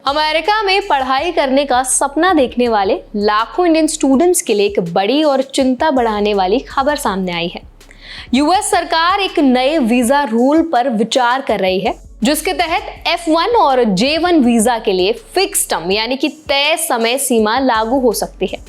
America में पढ़ाई करने का सपना देखने वाले लाखों इंडियन स्टूडेंट्स के लिए एक बड़ी और चिंता बढ़ाने वाली खबर सामने आई है। यूएस सरकार एक नए वीजा रूल पर विचार कर रही है, जिसके तहत F1 और J1 वीजा के लिए फिक्स टर्म यानी कि तय समय सीमा लागू हो सकती है।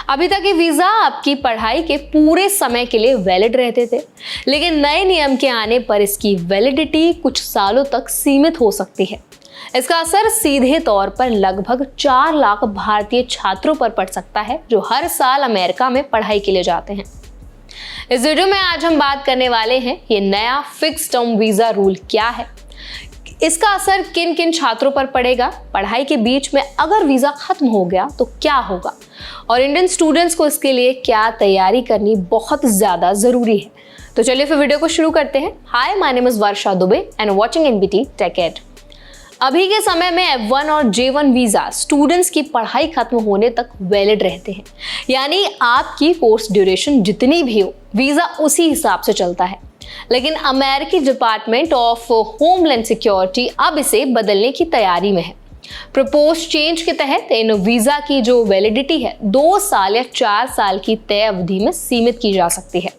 अभी तक ये वीजा आपकी पढ़ाई के पूरे समय के लिए वैलिड रहते थे, लेकिन नए नियम के आने पर इसकी वैलिडिटी कुछ सालों तक सीमित हो सकती है। इसका असर सीधे तौर पर लगभग 4 लाख भारतीय छात्रों पर पड़ सकता है, जो हर साल अमेरिका में पढ़ाई के लिए जाते हैं। इस वीडियो में आज हम बात करने वाले हैं ये नया फिक्स टर्म वीजा रूल क्या है, इसका असर किन किन छात्रों पर पड़ेगा, पढ़ाई के बीच में अगर वीजा खत्म हो गया तो क्या होगा, और इंडियन स्टूडेंट्स को इसके लिए क्या तैयारी करनी बहुत ज्यादा जरूरी है। तो चलिए फिर वीडियो को शुरू करते हैं। Hi, my name is Varsha Dubey and watching NBT tech ed. अभी के समय में F1 और J1 वीजा स्टूडेंट्स की पढ़ाई खत्म होने तक वैलिड रहते हैं, यानी आपकी कोर्स ड्यूरेशन जितनी भी हो वीजा उसी हिसाब से चलता है। लेकिन अमेरिकी डिपार्टमेंट ऑफ होमलैंड सिक्योरिटी अब इसे बदलने की तैयारी में है। प्रपोज चेंज के तहत इन वीजा की जो वैलिडिटी है 2 साल या 4 साल की तय अवधि में सीमित की जा सकती है।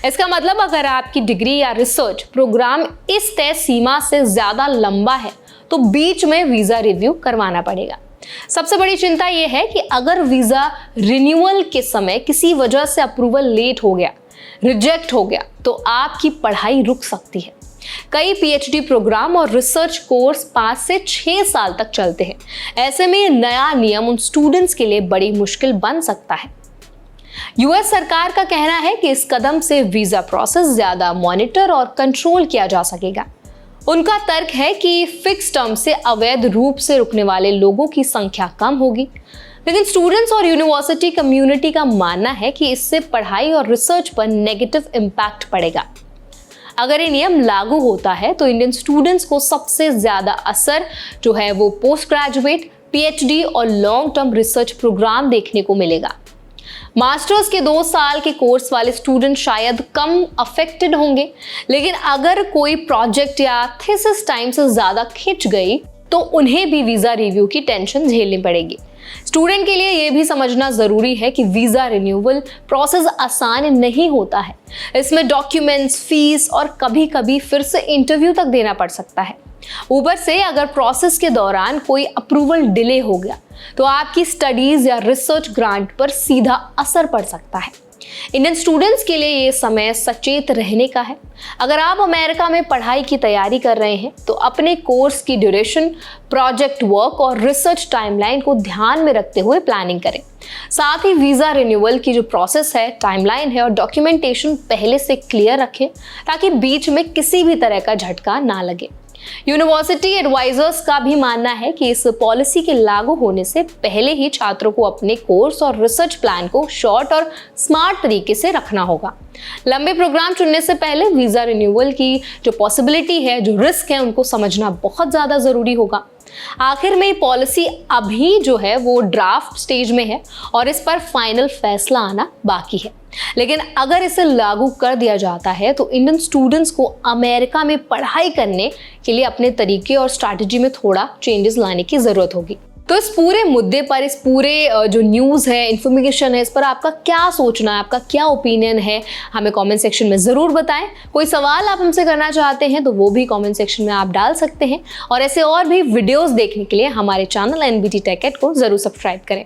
इसका मतलब अगर आपकी डिग्री या रिसर्च प्रोग्राम इस तय सीमा से ज्यादा लंबा है तो बीच में वीजा रिव्यू करवाना पड़ेगा। सबसे बड़ी चिंता यह है कि अगर वीजा रिन्यूअल के समय किसी वजह से अप्रूवल लेट हो गया, रिजेक्ट हो गया, तो आपकी पढ़ाई रुक सकती है। कई पीएचडी प्रोग्राम और रिसर्च कोर्स 5 से 6 साल तक चलते हैं। ऐसे में नया नियम उन स्टूडेंट्स के लिए बड़ी मुश्किल बन सकता है। यूएस सरकार का कहना है कि इस कदम से वीजा प्रोसेस ज्यादा मॉनिटर और कंट्रोल किया जा सकेगा। उनका तर्क है कि फिक्स टर्म से अवैध रूप से रुकने वाले लोगों की संख्या कम होगी, लेकिन स्टूडेंट्स और यूनिवर्सिटी कम्युनिटी का मानना है कि इससे पढ़ाई और रिसर्च पर नेगेटिव इम्पैक्ट पड़ेगा। अगर ये नियम लागू होता है तो इंडियन स्टूडेंट्स को सबसे ज्यादा असर जो है वो पोस्ट ग्रेजुएट, पीएचडी और लॉन्ग टर्म रिसर्च प्रोग्राम देखने को मिलेगा। मास्टर्स के 2 साल के कोर्स वाले स्टूडेंट शायद कम अफेक्टेड होंगे, लेकिन अगर कोई प्रोजेक्ट या थीसिस टाइम से ज्यादा खिंच गई तो उन्हें भी वीजा रिव्यू की टेंशन झेलनी पड़ेगी। स्टूडेंट के लिए यह भी समझना जरूरी है कि वीजा रिन्यूअल प्रोसेस आसान नहीं होता है। इसमें डॉक्यूमेंट्स, फीस और कभी-कभी फिर से इंटरव्यू तक देना पड़ सकता है। ऊपर से अगर प्रोसेस के दौरान कोई अप्रूवल डिले हो गया तो आपकी स्टडीज या रिसर्च ग्रांट पर सीधा असर पड़ सकता है। इंडियन स्टूडेंट्स के लिए ये समय सचेत रहने का है। अगर आप अमेरिका में पढ़ाई की तैयारी कर रहे हैं तो अपने कोर्स की ड्यूरेशन, प्रोजेक्ट वर्क और रिसर्च टाइमलाइन को ध्यान में रखते हुए प्लानिंग करें। साथ ही वीजा रिन्यूअल की जो प्रोसेस है, टाइमलाइन है और डॉक्यूमेंटेशन पहले से क्लियर रखें ताकि बीच में किसी भी तरह का झटका ना लगे। यूनिवर्सिटी एडवाइजर्स का भी मानना है कि इस पॉलिसी के लागू होने से पहले ही छात्रों को अपने कोर्स और रिसर्च प्लान को शॉर्ट और स्मार्ट तरीके से रखना होगा। लंबे प्रोग्राम चुनने से पहले वीजा रिन्यूअल की जो पॉसिबिलिटी है, जो रिस्क है, उनको समझना बहुत ज्यादा जरूरी होगा। आखिर में पॉलिसी अभी जो है वो ड्राफ्ट स्टेज में है और इस पर फाइनल फैसला आना बाकी है, लेकिन अगर इसे लागू कर दिया जाता है तो इंडियन स्टूडेंट्स को अमेरिका में पढ़ाई करने के लिए अपने तरीके और स्ट्रैटेजी में थोड़ा चेंजेस लाने की जरूरत होगी। तो इस पूरे मुद्दे पर, इस पूरे जो न्यूज़ है, इन्फॉर्मेशन है, इस पर आपका क्या सोचना है, आपका क्या ओपिनियन है, हमें कमेंट सेक्शन में ज़रूर बताएं। कोई सवाल आप हमसे करना चाहते हैं तो वो भी कमेंट सेक्शन में आप डाल सकते हैं, और ऐसे और भी वीडियोस देखने के लिए हमारे चैनल एनबीटी टेक एड को ज़रूर सब्सक्राइब करें।